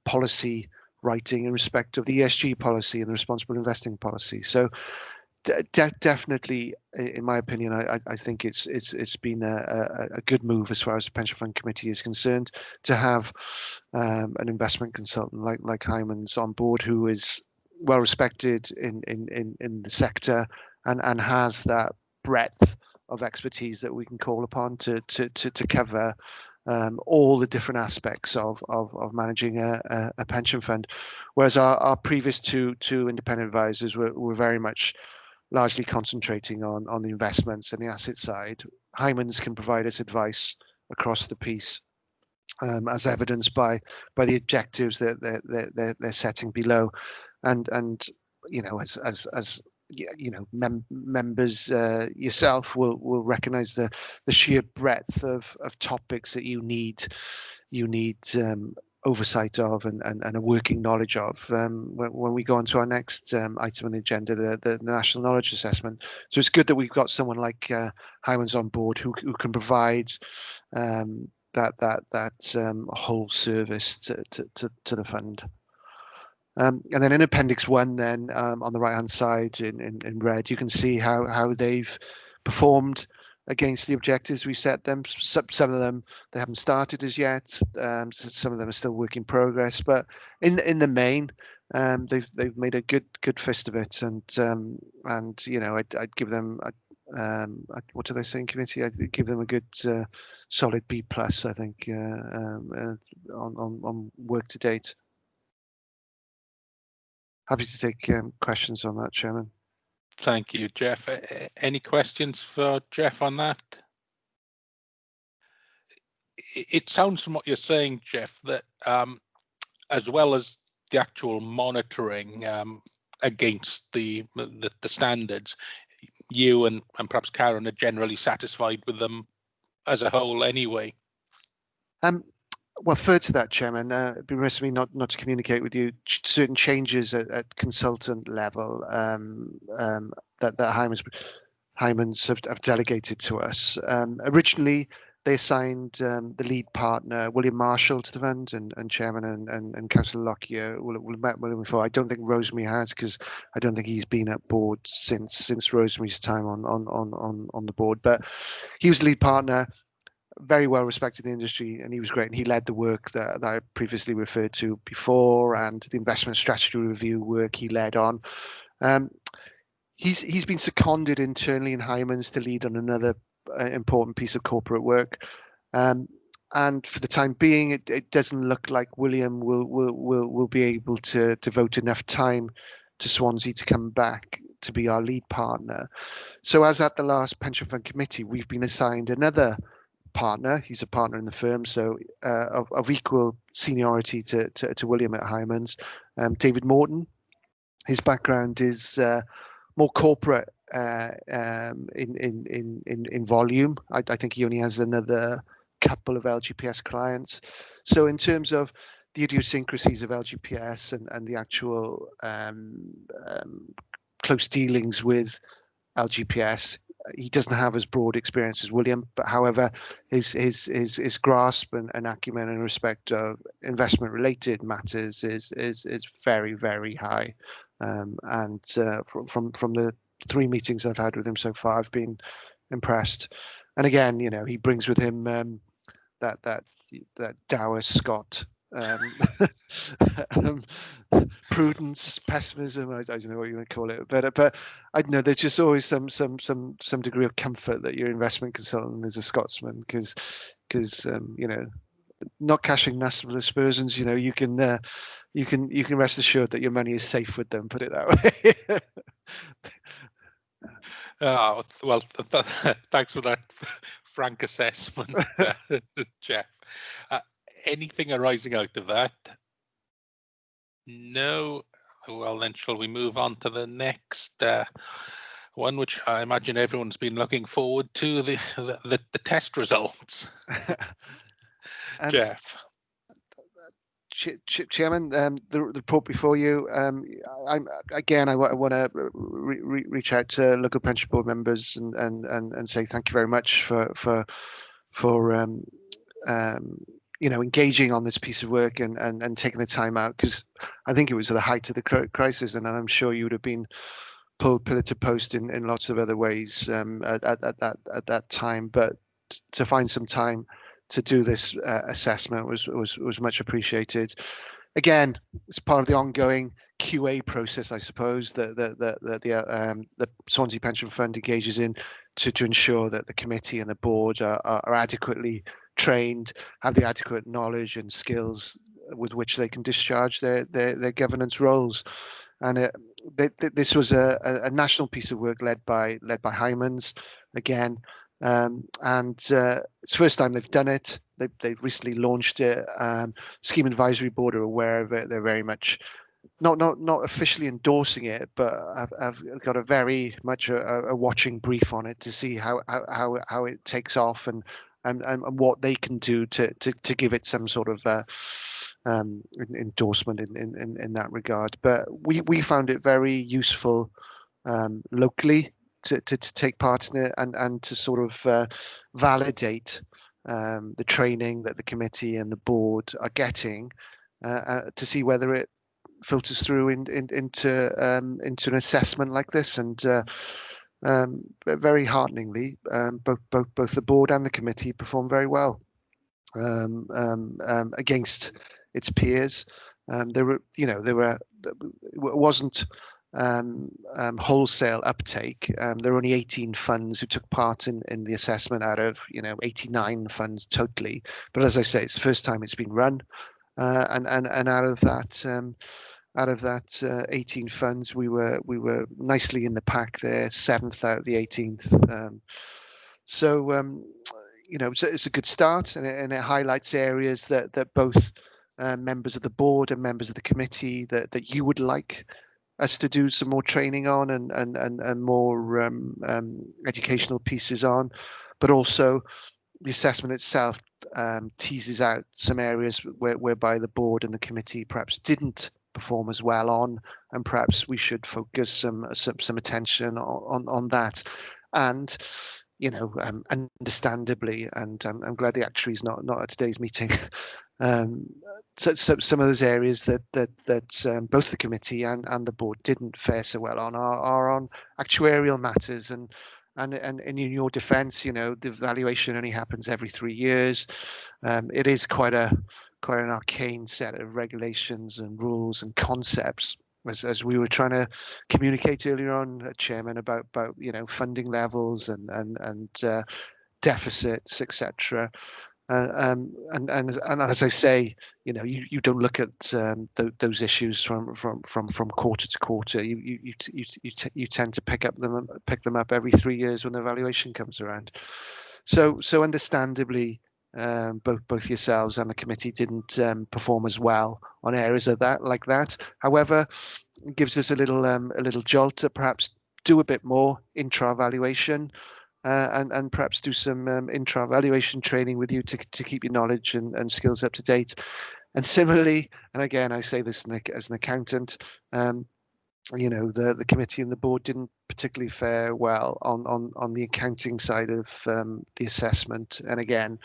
policy writing in respect of the ESG policy and the responsible investing policy. So definitely, in my opinion, I think it's been a good move as far as the pension fund committee is concerned, to have an investment consultant like Hymans on board, who is well respected in the sector and has that breadth of expertise that we can call upon to cover all the different aspects of managing a pension fund. Whereas our previous two independent advisors were very much largely concentrating on the investments and the asset side. Hymans can provide us advice across the piece, as evidenced by the objectives that they're setting below, and you know, as you know, members yourself will recognise the sheer breadth of topics that you need oversight of and a working knowledge of when we go on to our next item on the agenda, the national knowledge assessment. So it's good that we've got someone like Hymans on board who can provide that whole service to the fund. And then in Appendix 1, then on the right-hand side in red, you can see how they've performed against the objectives we set them. Some of them they haven't started as yet. Some of them are still work in progress. But in the main, they've made a good fist of it. And you know, I'd give them what do they say in committee? I'd give them a good solid B+, I think, on work to date. Happy to take questions on that, Chairman. Thank you, Jeff. Any questions for Jeff on that? It sounds from what you're saying, Jeff, that as well as the actual monitoring against the standards, you and perhaps Karen are generally satisfied with them as a whole anyway. Well, further to that, Chairman, it'd be remiss of me not to communicate with you certain changes at consultant level that Hyman's have delegated to us. Originally, they assigned the lead partner, William Marshall, to the fund, and Chairman and Councillor Lockyer will have met William before. I don't think Rosemary has, because I don't think he's been at board since Rosemary's time on the board. But he was the lead partner, very well respected in the industry, and he was great. And he led the work that I previously referred to before, and the investment strategy review work he led on. He's been seconded internally in Hyman's to lead on another important piece of corporate work, and for the time being, it doesn't look like William will be able to devote enough time to Swansea to come back to be our lead partner. So, as at the last pension fund committee, we've been assigned another partner. He's a partner in the firm, so of equal seniority to William at Hyman's. David Morton. His background is more corporate in volume. I think he only has another couple of LGPS clients. So in terms of the idiosyncrasies of LGPS and the actual close dealings with LGPS, he doesn't have as broad experience as William, but however, his grasp and acumen in respect of investment related matters is very, very high. And from the 3 meetings I've had with him so far, I've been impressed. And again, you know, he brings with him that dour Scot prudence, pessimism. I don't know what you want to call it, but I know there's just always some degree of comfort that your investment consultant is a Scotsman, because you know, not cashing national aspersions, you know, you can rest assured that your money is safe with them. Put it that way. Oh, well, thanks for that frank assessment, Jeff. Anything arising out of that? No. Well, then shall we move on to the next one, which I imagine everyone's been looking forward to, the test results. Jeff. Chairman, the report before you. I want to reach out to local pension board members and say thank you very much for you know, engaging on this piece of work and taking the time out, because I think it was at the height of the crisis, and I'm sure you would have been pulled pillar to post in lots of other ways at that time. But to find some time to do this assessment was much appreciated. Again, it's part of the ongoing QA process, I suppose, that the Swansea Pension Fund engages in to ensure that the committee and the board are adequately trained, have the adequate knowledge and skills with which they can discharge their governance roles. And this was a national piece of work led by Hyman's again. And it's the first time they've done it. They've recently launched it. Scheme Advisory Board are aware of it. They're very much not officially endorsing it, but I've got a very much a watching brief on it to see how it takes off and what they can do to give it some sort of endorsement in that regard. But we found it very useful locally to take part in it and to sort of validate the training that the committee and the board are getting to see whether it filters through into an assessment like this. And very hearteningly, both the board and the committee performed very well against its peers. It wasn't wholesale uptake. There were only 18 funds who took part in the assessment out of 89 funds totally. But as I say, it's the first time it's been run, and out of that, out of that 18 funds, we were nicely in the pack there, 7th out of the 18th. It's a good start, and it highlights areas that both members of the board and members of the committee that you would like us to do some more training on and more educational pieces on, but also the assessment itself teases out some areas whereby the board and the committee perhaps didn't perform as well on, and perhaps we should focus some attention on that. And understandably, and I'm glad the actuary is not at today's meeting. So some of those areas that both the committee and the board didn't fare so well on are on actuarial matters, and in your defence, the valuation only happens every 3 years. It is quite an arcane set of regulations and rules and concepts, as we were trying to communicate earlier on, Chairman, about funding levels and deficits, etc. And as I say, you don't look at those issues from quarter to quarter. You tend to pick them up every 3 years when the valuation comes around. So understandably, both yourselves and the committee didn't perform as well on areas of like that. However, it gives us a little jolt to perhaps do a bit more intra-evaluation. And perhaps do some intra-evaluation training with you to keep your knowledge and skills up to date. And similarly, and again, I say this as an accountant, the committee and the board didn't particularly fare well on the accounting side of the assessment. And again,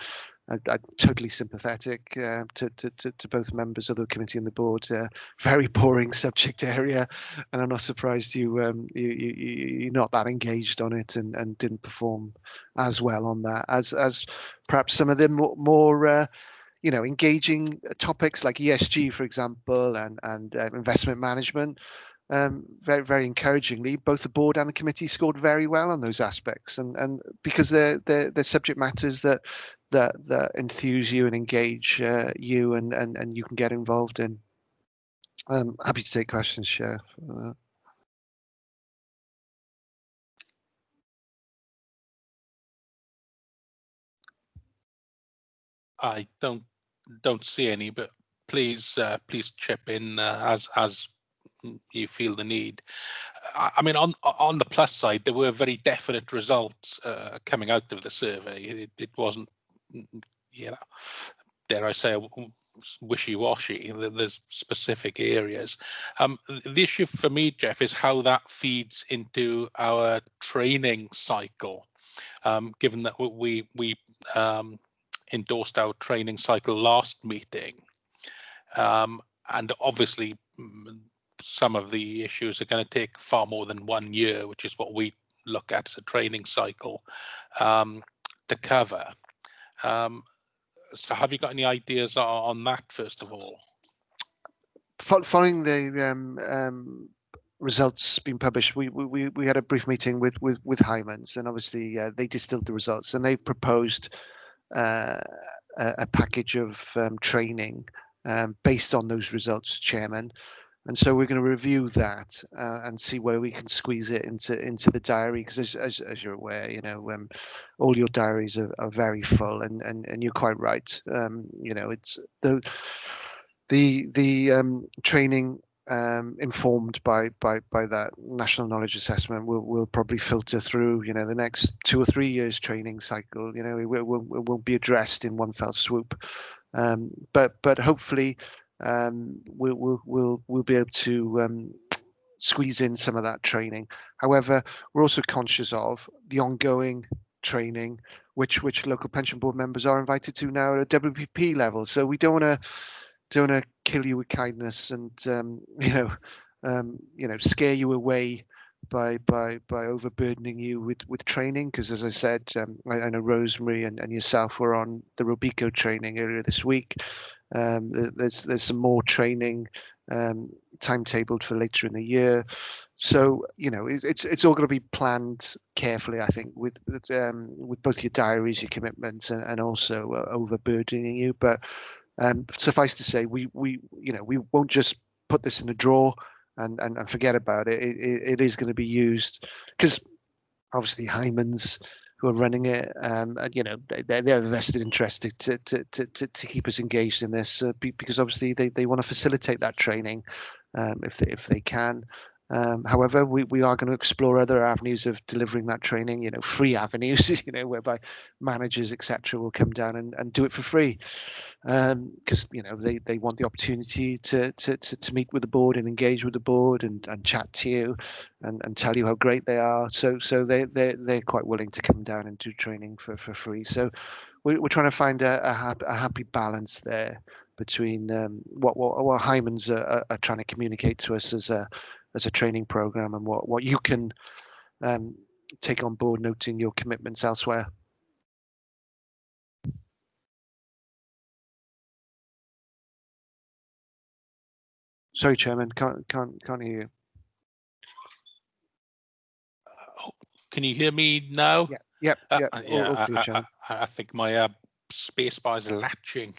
I'm totally sympathetic to both members of the committee and the board. Very boring subject area, and I'm not surprised you're not that engaged on it and didn't perform as well on that as perhaps some of the more engaging topics like ESG, for example, and investment management. Very, very encouragingly, both the board and the committee scored very well on those aspects, and because they're subject matters that enthuse you and engage you, and you can get involved in. Happy to take questions, Chair. I don't see any, but please chip in as you feel the need. I mean, on the plus side, there were very definite results coming out of the survey. It wasn't, dare I say, wishy-washy. There's specific areas. The issue for me, Jeff, is how that feeds into our training cycle. Given that we endorsed our training cycle last meeting, and obviously some of the issues are going to take far more than 1 year, which is what we look at as a training cycle to cover. So have you got any ideas on that, first of all? Following the results being published, we had a brief meeting with Hymans, and obviously they distilled the results, and they proposed a package of training based on those results, Chairman. And so we're going to review that and see where we can squeeze it into the diary, because as you're aware, all your diaries are very full, and you're quite right. It's the training informed by that national knowledge assessment will probably filter through the next 2 or 3 years training cycle. It won't be addressed in one fell swoop, but hopefully we'll be able to squeeze in some of that training. However, we're also conscious of the ongoing training which local pension board members are invited to now at a WPP level. So we don't want to kill you with kindness and scare you away by overburdening you with training, because as I said, I know Rosemary and yourself were on the Robeco training earlier this week. There's some more training timetabled for later in the year, so it's all going to be planned carefully, I think, with both your diaries, your commitments, and also overburdening you. But suffice to say, we won't just put this in a drawer and forget about it. It is going to be used, because obviously Hyman's, who are running it, they're vested interest to keep us engaged in this, because obviously they want to facilitate that training, if they can. However, we are going to explore other avenues of delivering that training, free avenues, whereby managers, etc., will come down and do it for free, because they want the opportunity to meet with the board and engage with the board and chat to you and tell you how great they are. So they're quite willing to come down and do training for free. So we're trying to find a happy balance there between what Hyman's are trying to communicate to us as a training program, and what you can take on board, noting your commitments elsewhere. Sorry, Chairman, can't hear you. Can you hear me now? Yeah. I think my space bar is latching.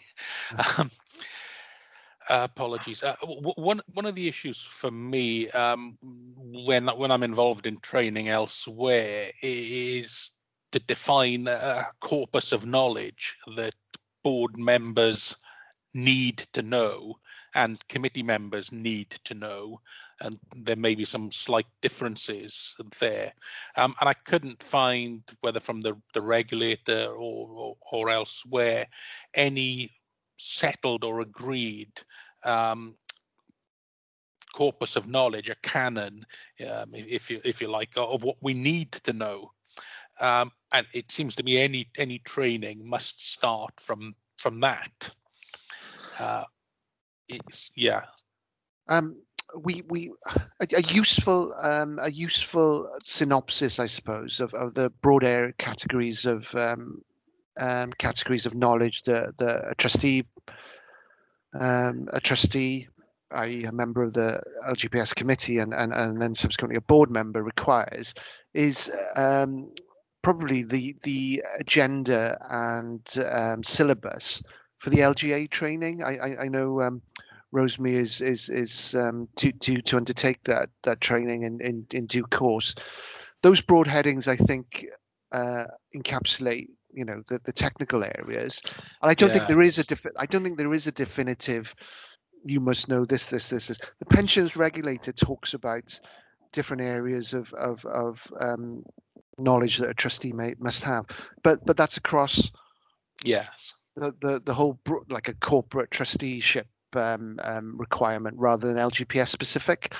Apologies. One of the issues for me, when I'm involved in training elsewhere, is to define a corpus of knowledge that board members need to know and committee members need to know, and there may be some slight differences there, and I couldn't find, whether from the regulator or elsewhere, any settled or agreed corpus of knowledge, a canon, if you like, of what we need to know. And it seems to me any training must start from that. It's we a useful synopsis, I suppose, of the broad area categories of knowledge that a trustee, i.e. a member of the LGPS committee and then subsequently a board member requires, is probably the agenda and syllabus for the LGA training. I know Rosemary is to undertake that training in due course. Those broad headings, I think, encapsulate the technical areas, and I don't think there is a definitive. You must know this. The pensions regulator talks about different areas of knowledge that a trustee must have, but that's across the whole, like a corporate trusteeship requirement rather than LGPS specific.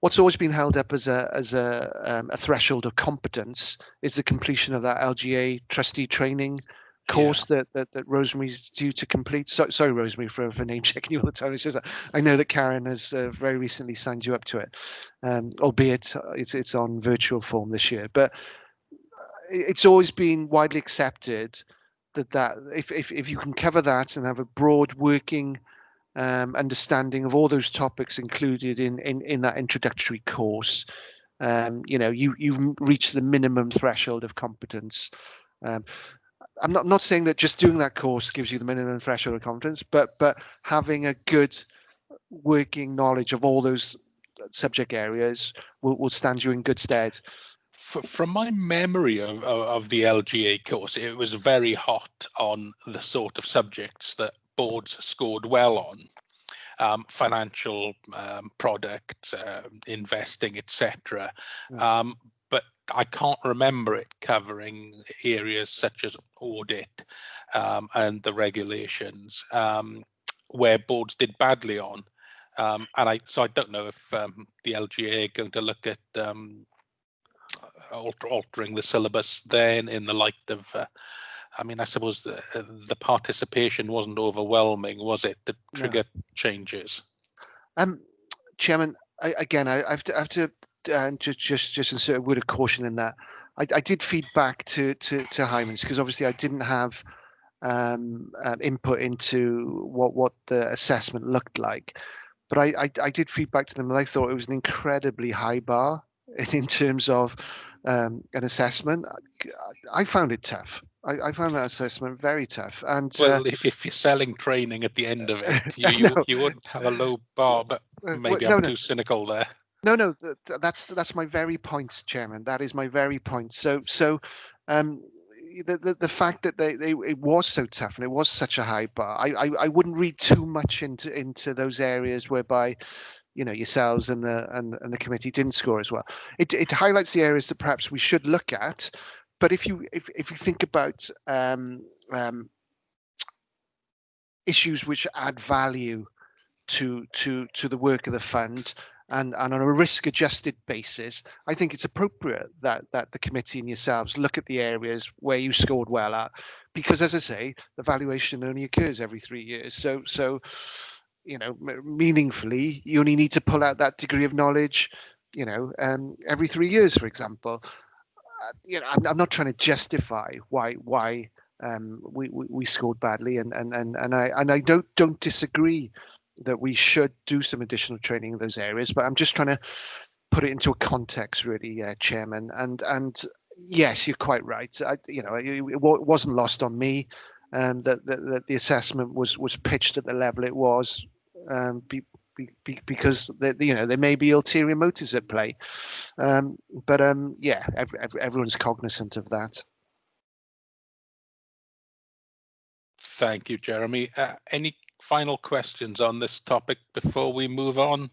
What's always been held up as a threshold of competence is the completion of that LGA trustee training course that Rosemary's due to complete. Sorry, Rosemary, for name checking you all the time. It's just that I know that Karen has very recently signed you up to it, albeit it's on virtual form this year. But it's always been widely accepted that if you can cover that and have a broad working understanding of all those topics included in that introductory course, you've reached the minimum threshold of competence. I'm not saying that just doing that course gives you the minimum threshold of competence, but having a good working knowledge of all those subject areas will stand you in good stead. From my memory of the LGA course, it was very hot on the sort of subjects that boards scored well on, financial products, investing, etc. But I can't remember it covering areas such as audit and the regulations, where boards did badly on. So I don't know if the LGA are going to look at altering the syllabus then, in the light of I suppose the participation wasn't overwhelming, was it, to trigger changes? Chairman, I have to just insert a word of caution in that. I did feed back to Hyman's, because obviously I didn't have input into what the assessment looked like, but I did feed back to them, and I thought it was an incredibly high bar in terms of an assessment. I found it tough. I found that assessment very tough. And well, if you're selling training at the end of it, no, you wouldn't have a low bar, but maybe I'm too cynical there. No, that's my very point, Chairman. That is my very point. So the fact that it was so tough and it was such a high bar, I wouldn't read too much into those areas whereby, you know, yourselves and the committee didn't score as well. It highlights the areas that perhaps we should look at. But if you think about issues which add value to the work of the fund, and on a risk adjusted basis, I think it's appropriate that the committee and yourselves look at the areas where you scored well at, because, as I say, the valuation only occurs every 3 years. So you know, meaningfully, you only need to pull out that degree of knowledge, you know, every 3 years, for example. You know, I'm not trying to justify why we scored badly, and I don't disagree that we should do some additional training in those areas, but I'm just trying to put it into a context, really, Chairman. And yes, you're quite right. You know, it wasn't lost on me that the assessment was pitched at the level it was, because you know, there may be ulterior motives at play. But yeah, everyone's cognizant of that. Thank you, Jeremy. Any final questions on this topic before we move on?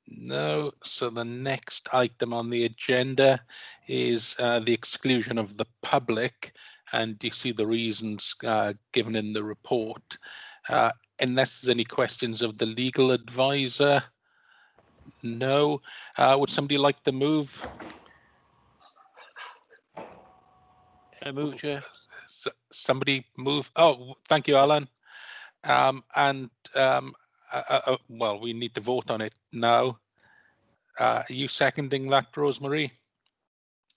No. So the next item on the agenda is the exclusion of the public, and you see the reasons given in the report. Unless there's any questions of the legal advisor? No. Would somebody like to move? I move, Chair. Somebody move. Oh, thank you, Alan. Well, we need to vote on it now. Are you seconding that, Rosemary?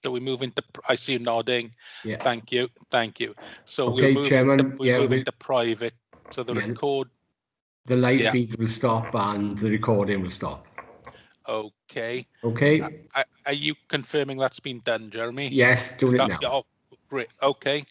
So we move into, I see you nodding. Yeah. Thank you. So okay, we'll move into private. So the record. The live feed will stop and the recording will stop. Okay. Okay. Are you confirming that's been done, Jeremy? Yes, doing it now. Oh, great. Okay.